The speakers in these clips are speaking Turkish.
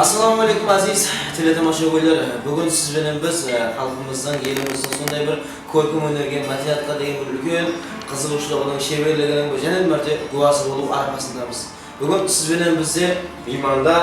Assalomu alaykum aziz teletomoshabinlar. Bugun siz bilan biz xalqimizning, elimizning sonday bir ko'rkam o'ynargan madaniyatga degan bir ulkan qiziqishligining, she'rligining bir yana marta guvohi bo'lib arqasindamiz. Bugun siz bilan bizni Miymonda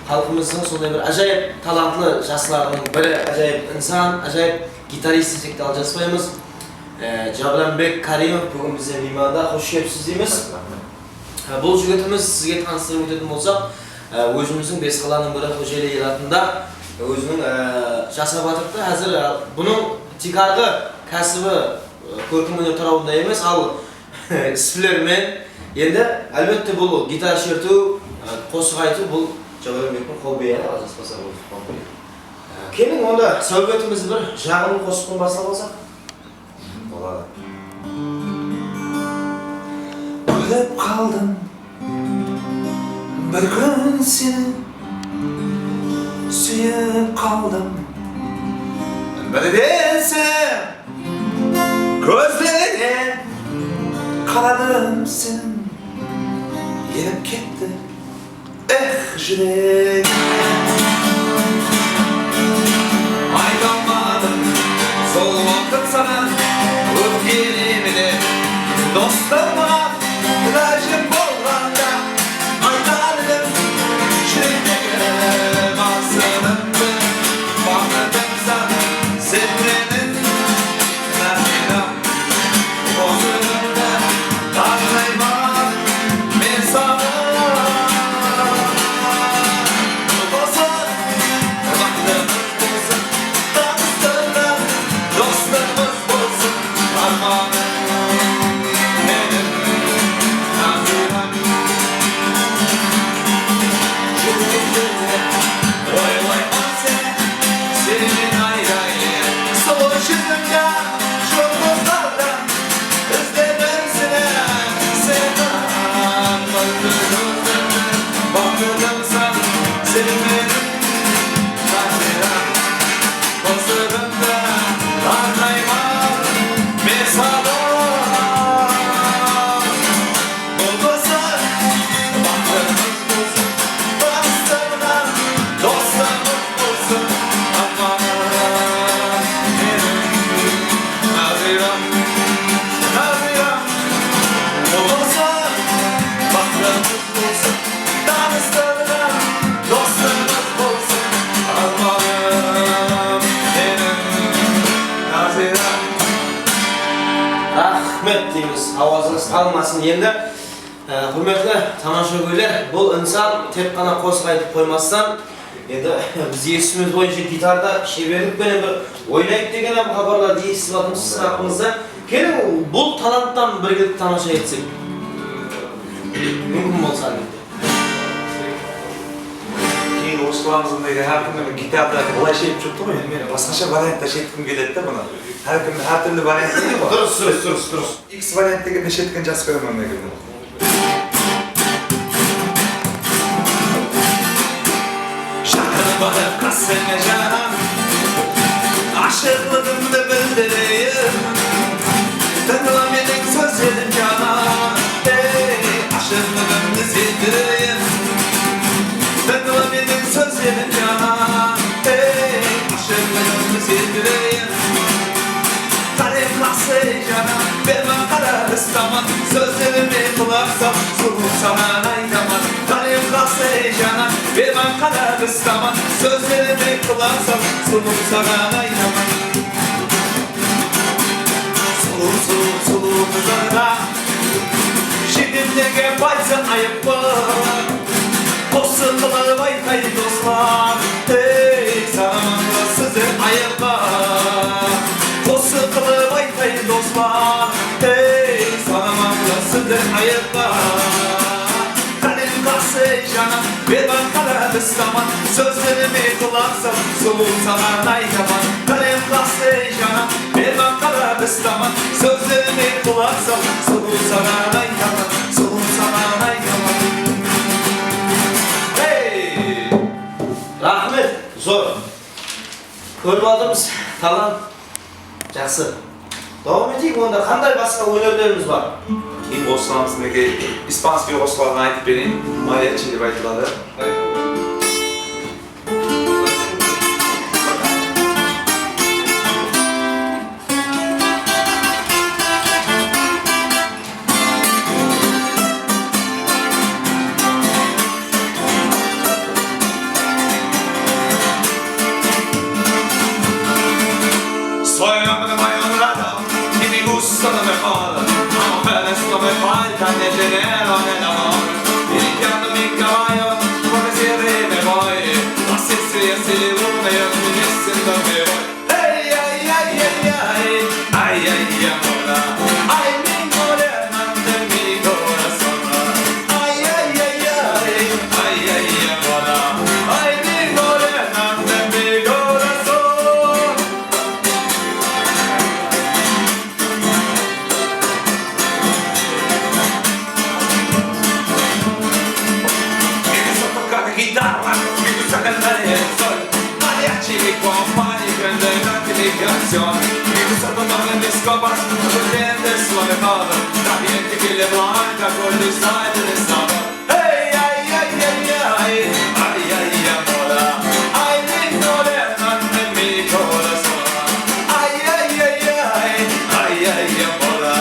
xalqimizning sonday bir ajoyib talantli yoshlarning biri, ajoyib inson, ajoyib gitarist sifatida oljaspaymiz. Jabranbek Karimov bugun bizga Miymonda xush kelibsiz deymiz. Bu jigitimiz sizga tanishtirib o'tadigan bo'lsak, o'zimizning Besqal'ning biri xo'jalik yig'atida o'zining yasab o'tiribdi. Hozir buning tikarg'i kasbi ko'rkam o'ynar tarafida emas, al isflermen. Endi albatta bu gitar shertu, qo'shiq aytib bu Jabranbekning hobbiyi aziz bo'lsa. Keling unda suhbatimizni bir jag'ini qo'shiqdan boshlab olsak. Bo'ladi. O'ylab qaldım bir kun seni suyib qaldım. Bir desem ko'zlarga qaradim seni yenib ketdi. Yürek aylanmadım sol vaqt sana o'tganimni dostlarma ilojim bo'lganda aytardim shundaga maqsadimni baxtim sana sevmenin nafiram o'zimda tanlayman men sana Avazınız kalmasın. Endi hurmatli tomoshabinlar, bu inson tek qana qo'shiq aytib qo'ymasdan endi biz eshitishimiz bo'yicha gitarda she'rlik bilan bir o'ynaydi degan ham xabarlarni eshitib olamiz siz haqingizda. Keling bu talantdan birgalikda tomosha etsak. Mumkin bo'lsa albatta. Keyin o'sqalamizda har kuni gitarda bo'lay shep chiqdi qo'y. Men boshqacha variantda shepkim keladi-da buni. Har kuni har turli variantlar bor. Durus. X variantdagi neshetgan jas qo'yaman men buni. Şarkını bana kasene canım, aşıklığımı bildireyim. Tanıma benim sözlerim canım, aşıklığımı sildireyim. Tanıma benim sözlerim canım, aşıklığımı sildireyim. Kalem nasıl canım, vermem karar ıslaman, sözlerimi kulaksam, soğuk sana aynaman. Kalem nasıl canım, vermem karar ıslaman, sözlerimi kulaksam, soğuk sana aynaman. Soğuk uzana, şimdimdeki baysan ayıp var. Olsun kılı baytay dostlar, sana sizin ayıp var. Olsun kılı baytay dostlar, sana sizin ayıp var. Kalem kalsı canım, vermem karar ıslaman, sözlerimi kulaksam, soğuk sana aynaman. Kalem kalsı canım, vermem karar ıslaman, sözlerimi kulaksam, soğuk sana aynaman, soğuk sana aynaman. Rahmet, zor. Ko'rib olamiz, talant yaxshi. Davom eting, unda qanday boshqa o'yinlarimiz bor? Keyin Osmanimizga ispanskiy qo'shiqlarni aytib bering. Mariachi deb aytiladi. mola, ay mi morena de mi corazón. Ay ay ay ay, ay ay mola, ay mi morena de mi corazón. Me gusta tocar guitarra, me gusta cantar en el sol. Mariachi mi compañía y prende mi canción. Me gusta tomarme mis copas, con dientes suave todo. También tequila blanca con luz del estado. Hey, ay, ay, ay, ay, ay, ay, mola, ay, mi morena de mi corazón. Ay, ay, ay, ay, ay, ay, mola,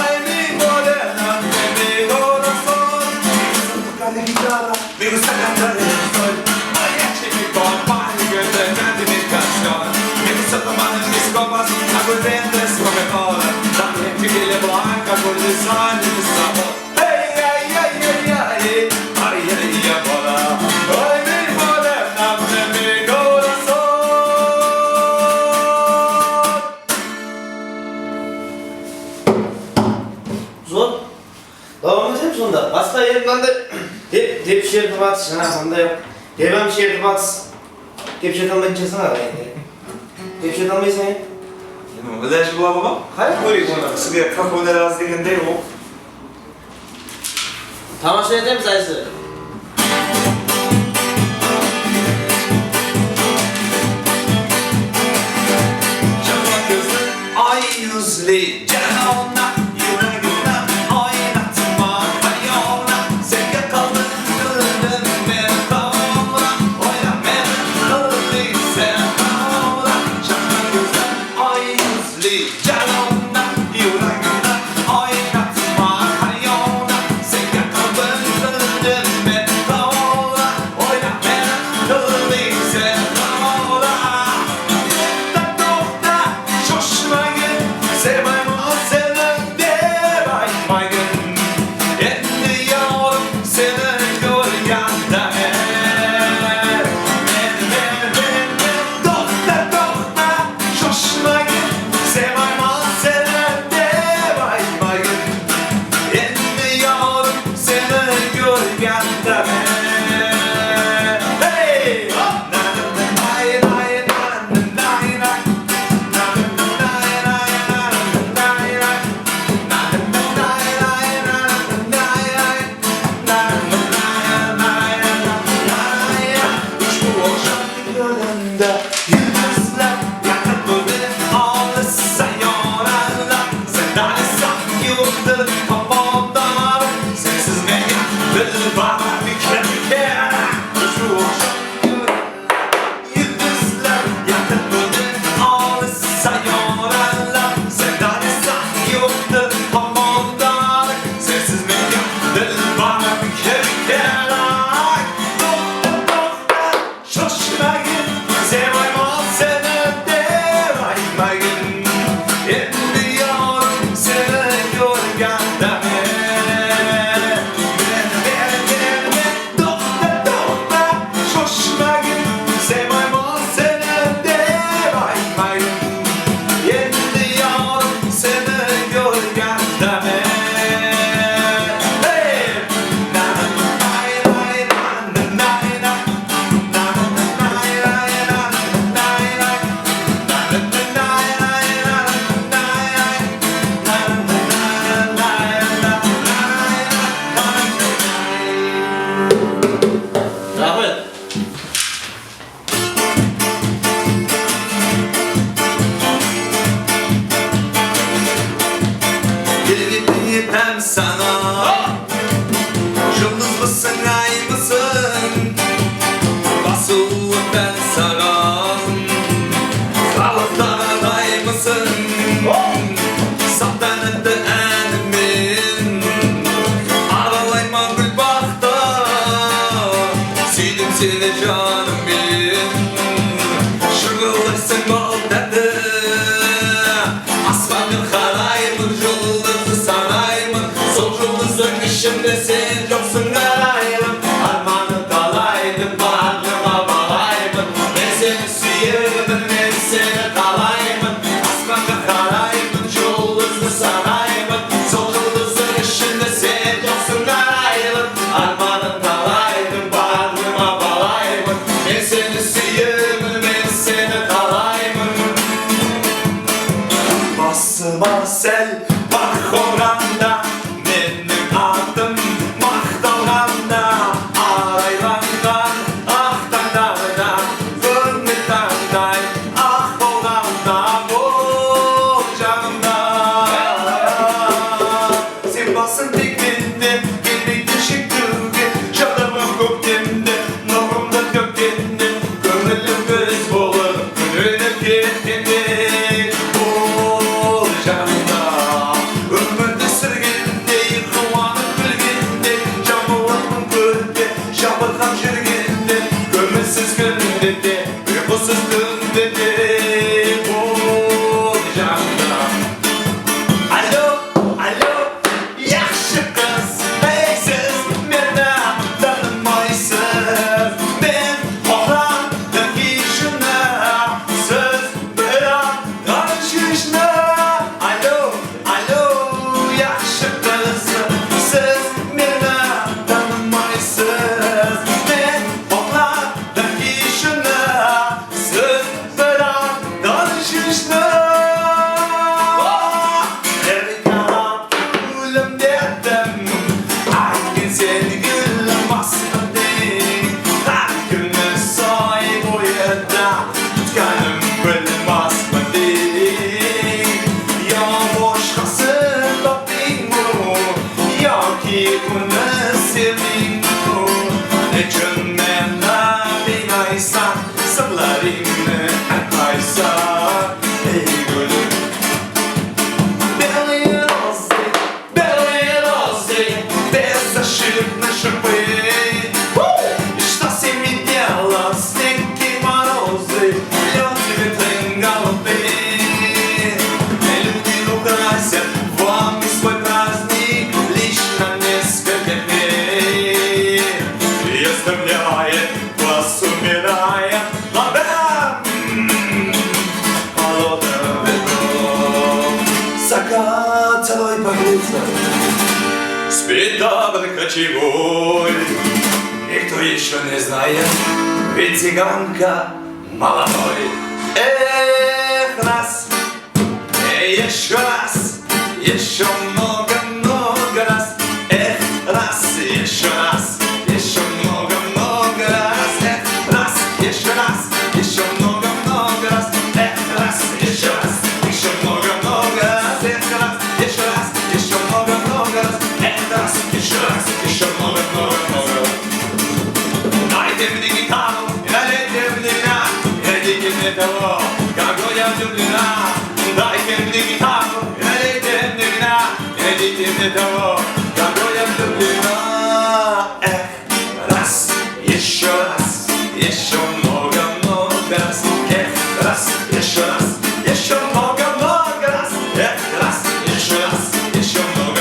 ay, mi morena de mi corazón. Me gusta tocar la guitarra, me gusta cantar en el sol. Mariachi mi compañía y prende mi canción. Me gusta tomar mis copas, aguardiente suave todo. También tequila blanca con luz del estado. Hey, ay, ay, ay, ay, ay, ay, mola, ay, mi morena de mi corazón. Zor. Devam edelim sonunda. Başka yerinden de dep şerif batış. Sonunda yok. Devam şerif batış. Dep şerif almayı içesin abi. Dep şerif almayı sen. Öyle şey bulamam ama. Hayır. Koyayım ona. Size kafamda razı değilim değil mi? Tamaşa edeyim mi sayısı? Çapak gözlü, ay yüzlü, canına, yüreğine oynatma kayona. Sen yakaladın beni kavla, oyna beni kıllı sen kavla. Çapak gözlü, ay yüzlü, canına, yüreğine oynatma kayona. Sen yakaladın beni kavla, oyna beni kıllı sen kavla. Yıldızlar yakaladı ağlısa yoranlar. Senden esen yurtları kapanlar. Sensiz meyil bana bir kere. Şu akşam yıldızlar yakaladı ağlısa yoranlar. Senden esen yurtları kapanlar. Sensiz meyil bana bir kere. Şaşmayın, sevmem seni devaymayın. Endiyorum seni görgenden. Şaşmayın, sevmem seni devaymayın. Endiyorum seni görgenden. Hey! Na na na na na na. Rahmet. Ben sana yıldız mısın ay mısın? Nasıl ben sana kalıptan aday mısın? Sahten etti enimin aralayma gül bakta. Sildim seni canım benim. Şırgılaysın bal dedi. Asmanın harayımın yıldızı sarayımın. Sol yıldızı güzel bak oranda benim adım maqtalganda araylangan aqtanglarda gönlütangday ah bolganda bol canımda sen basın tekmende gelmekte şıkkırge şadamım köktemde nurumda köktemde gönlüm göz olur gönlüm kettemde bol canımda ömürde sürgende yıkılanıp bilgende camılanın gölde şabıtan jirgende gönülsüz günde de uykusuz günde de bol canımda alo alo yaxshi qiz ey siz meni tanımaysız men xohlamdiki shuni siz bilan tanishishni alo alo yaxshi qiz siz meni tanımaysız men xohlamdiki shuni siz bilan tanishishni Ölüm derdim Aydın sevgilim basmadım Her günü say boyada Tutkanım bilmezmedim Ya boşkası tapding mu Ya ki bunu sevding mu Nechun meni dinaysan Sırlarimni aytmaysan Ey gülüm Белые розы, беззащитны шипы. Что с ними делать, снеги, морозы, лед и ветры голубы? Люди украсят вам и свой праздник лишь на несколько дней. И оставляет вас, умирая, холодным ветром. Закат целой погруза Спит только чегой Никто еще не знает Ведь цыганка молодой Эх, раз еще раз Еще много раз Эх, раз, еще раз Еще много раз Эх, раз, еще раз Еще много раз Эх, раз, еще раз Еще много раз Эх, раз, еще раз Еще много раз Эх, раз, еще раз Еще много Дайте мне гитару и налейте мне вина И найдите мне того, кого я влюблена Дайте мне гитару и налейте мне вина И найдите мне того, кого я влюблена Эх, раз, еще раз Еще много раз Эх, раз, еще раз Еще много раз Эх, раз, еще раз Еще много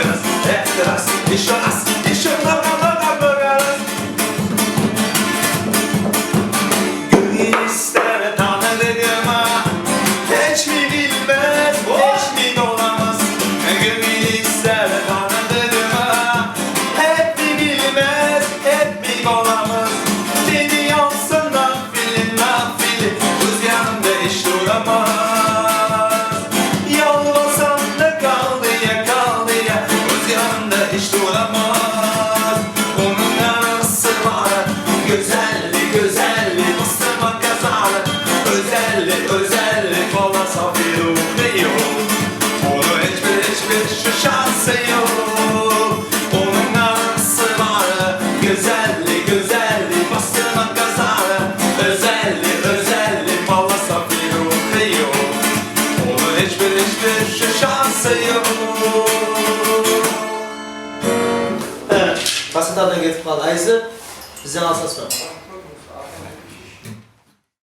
раз Эх, раз, еще раз Еще много раз Gül ister tanıdığıma Hiç mi bilmez, hiç mi olamaz Gül ister tanıdığıma Hep mi bilmez, hep mi olamaz Dedi olsun nafili Kız yanımda hiç duramaz Yollasam da kaldı ya Kız yanımda hiç duramaz Onun arası var Güzelli bastırma kazanı Özelli olmasa bir ruhu yok Onun hiçbir şansı yok Onun arası var Güzelli bastırma kazanı Özelli olmasa bir ruhu yok Onun hiçbir şansı yok Basıtardan ketip kaldı. Ayızı bizden alsasın.